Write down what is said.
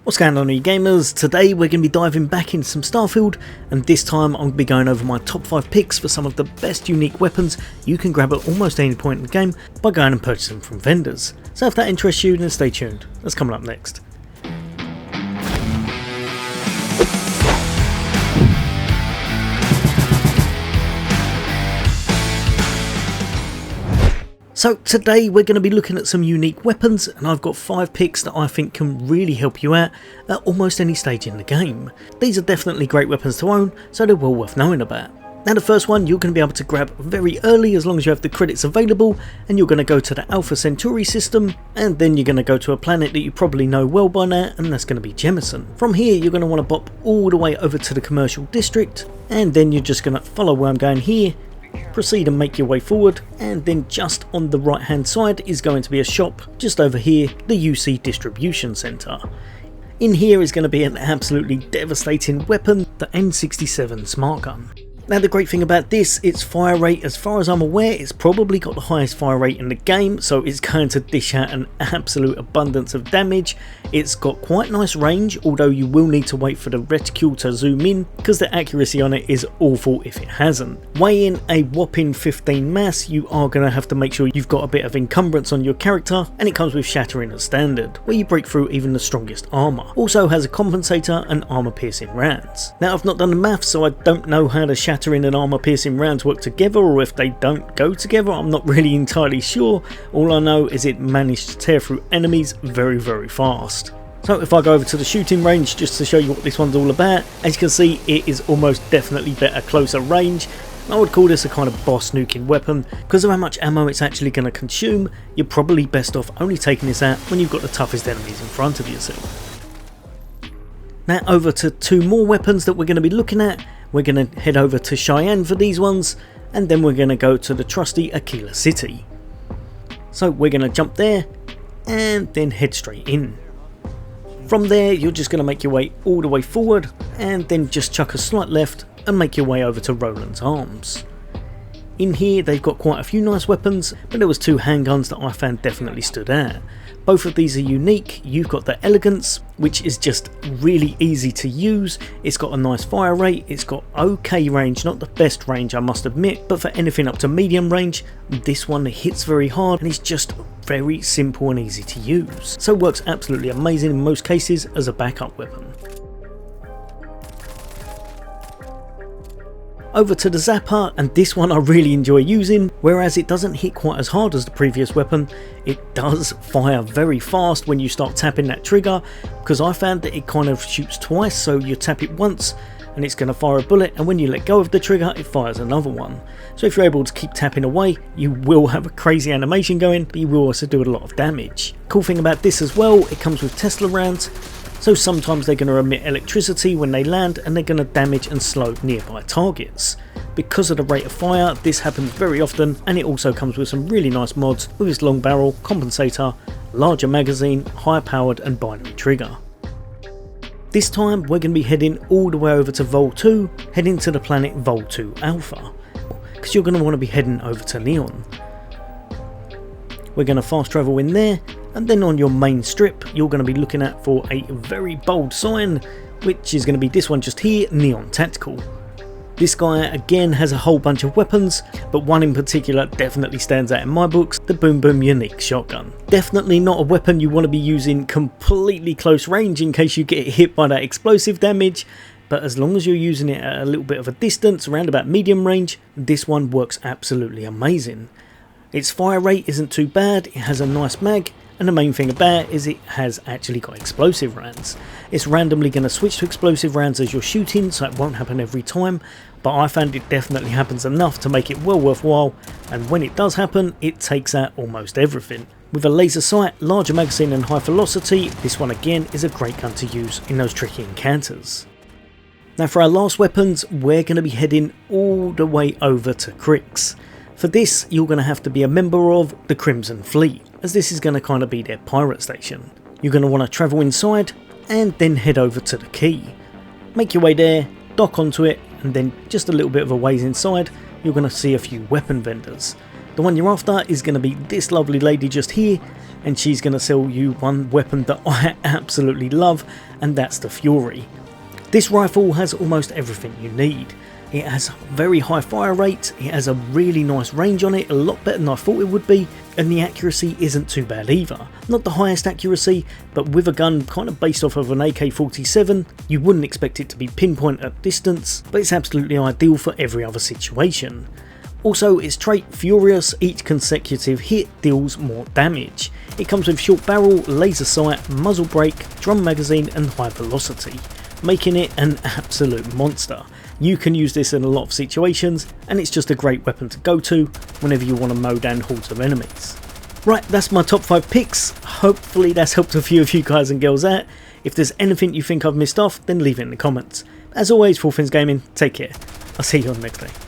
What's going on, you gamers? Today we're going to be diving back into some Starfield, and this time I'm going to be going over my top 5 picks for some of the best unique weapons you can grab at almost any point in the game by going and purchasing from vendors. So if that interests you, then stay tuned. That's coming up next. So today we're going to be looking at some unique weapons, and I've got 5 picks that I think can really help you out at almost any stage in the game. These are definitely great weapons to own, so they're well worth knowing about. Now the first one you're going to be able to grab very early as long as you have the credits available, and you're going to go to the Alpha Centauri system, and then you're going to go to a planet that you probably know well by now, and that's going to be Jemison. From here you're going to want to bop all the way over to the commercial district, and then you're just going to follow where I'm going here. Proceed and make your way forward, and then just on the right hand side is going to be a shop. Just over here, the UC distribution centre. In here is going to be an absolutely devastating weapon, the N67 Smart Gun. Now the great thing about this, its fire rate, as far as I'm aware, it's probably got the highest fire rate in the game, so it's going to dish out an absolute abundance of damage. It's got quite nice range, although you will need to wait for the reticule to zoom in, because the accuracy on it is awful if it hasn't. Weighing a whopping 15 mass, you are going to have to make sure you've got a bit of encumbrance on your character, and it comes with shattering as standard, where you break through even the strongest armour. Also has a compensator and armour piercing rounds. Now I've not done the maths, so I don't know how the shattering and armour piercing rounds work together, or if they don't go together. I'm not really entirely sure. All I know is it managed to tear through enemies very fast. So if I go over to the shooting range just to show you what this one's all about, as you can see it is almost definitely better closer range. I would call this a kind of boss nuking weapon. Because of how much ammo it's actually going to consume, you're probably best off only taking this out when you've got the toughest enemies in front of yourself. Now over to 2 more weapons that we're going to be looking at. We're going to head over to Cheyenne for these ones, and then we're going to go to the trusty Aquila City. So we're going to jump there and then head straight in. From there you're just going to make your way all the way forward, and then just chuck a slight left and make your way over to Roland's Arms. In here they've got quite a few nice weapons, but there was 2 handguns that I found definitely stood out. Both of these are unique. You've got the Elegance, which is just really easy to use. It's got a nice fire rate, it's got okay range, not the best range I must admit, but for anything up to medium range, this one hits very hard and is just very simple and easy to use. So works absolutely amazing in most cases as a backup weapon. Over to the Zapper, and this one I really enjoy using. Whereas it doesn't hit quite as hard as the previous weapon, it does fire very fast when you start tapping that trigger, because I found that it kind of shoots twice, so you tap it once and it's going to fire a bullet, and when you let go of the trigger it fires another one. So if you're able to keep tapping away, you will have a crazy animation going, but you will also do a lot of damage. Cool thing about this as well, it comes with Tesla rounds. So sometimes they're going to emit electricity when they land, and they're going to damage and slow nearby targets. Because of the rate of fire, this happens very often, and it also comes with some really nice mods with its long barrel, compensator, larger magazine, higher powered and binary trigger. This time we're going to be heading all the way over to Vol 2, heading to the planet Vol 2 Alpha, because you're going to want to be heading over to Neon. We're going to fast travel in there, and then on your main strip you're going to be looking at for a very bold sign, which is going to be this one just here, Neon Tactical. This guy again has a whole bunch of weapons, but one in particular definitely stands out in my books, the Boom Boom Unique Shotgun. Definitely not a weapon you want to be using completely close range in case you get hit by that explosive damage, but as long as you're using it at a little bit of a distance, around about medium range, this one works absolutely amazing. Its fire rate isn't too bad, it has a nice mag, and the main thing about it is it has actually got explosive rounds. It's randomly going to switch to explosive rounds as you're shooting, so it won't happen every time, but I found it definitely happens enough to make it well worthwhile, and when it does happen, it takes out almost everything. With a laser sight, larger magazine and high velocity, this one again is a great gun to use in those tricky encounters. Now for our last weapons, we're going to be heading all the way over to Crix. For this, you're going to have to be a member of the Crimson Fleet, as this is going to kind of be their pirate station. You're going to want to travel inside and then head over to the quay. Make your way there, dock onto it, and then just a little bit of a ways inside, you're going to see a few weapon vendors. The one you're after is going to be this lovely lady just here, and she's going to sell you one weapon that I absolutely love, and that's the Fury. This rifle has almost everything you need. It has very high fire rates, it has a really nice range on it, a lot better than I thought it would be, and the accuracy isn't too bad either. Not the highest accuracy, but with a gun kind of based off of an AK-47, you wouldn't expect it to be pinpoint at distance, but it's absolutely ideal for every other situation. Also, its trait Furious, each consecutive hit deals more damage. It comes with short barrel, laser sight, muzzle brake, drum magazine and high velocity, making it an absolute monster. You can use this in a lot of situations, and it's just a great weapon to go to whenever you want to mow down hordes of enemies. Right, that's my top 5 picks. Hopefully that's helped a few of you guys and girls out. If there's anything you think I've missed off, then leave it in the comments. As always, for all things gaming, take care. I'll see you on the next day.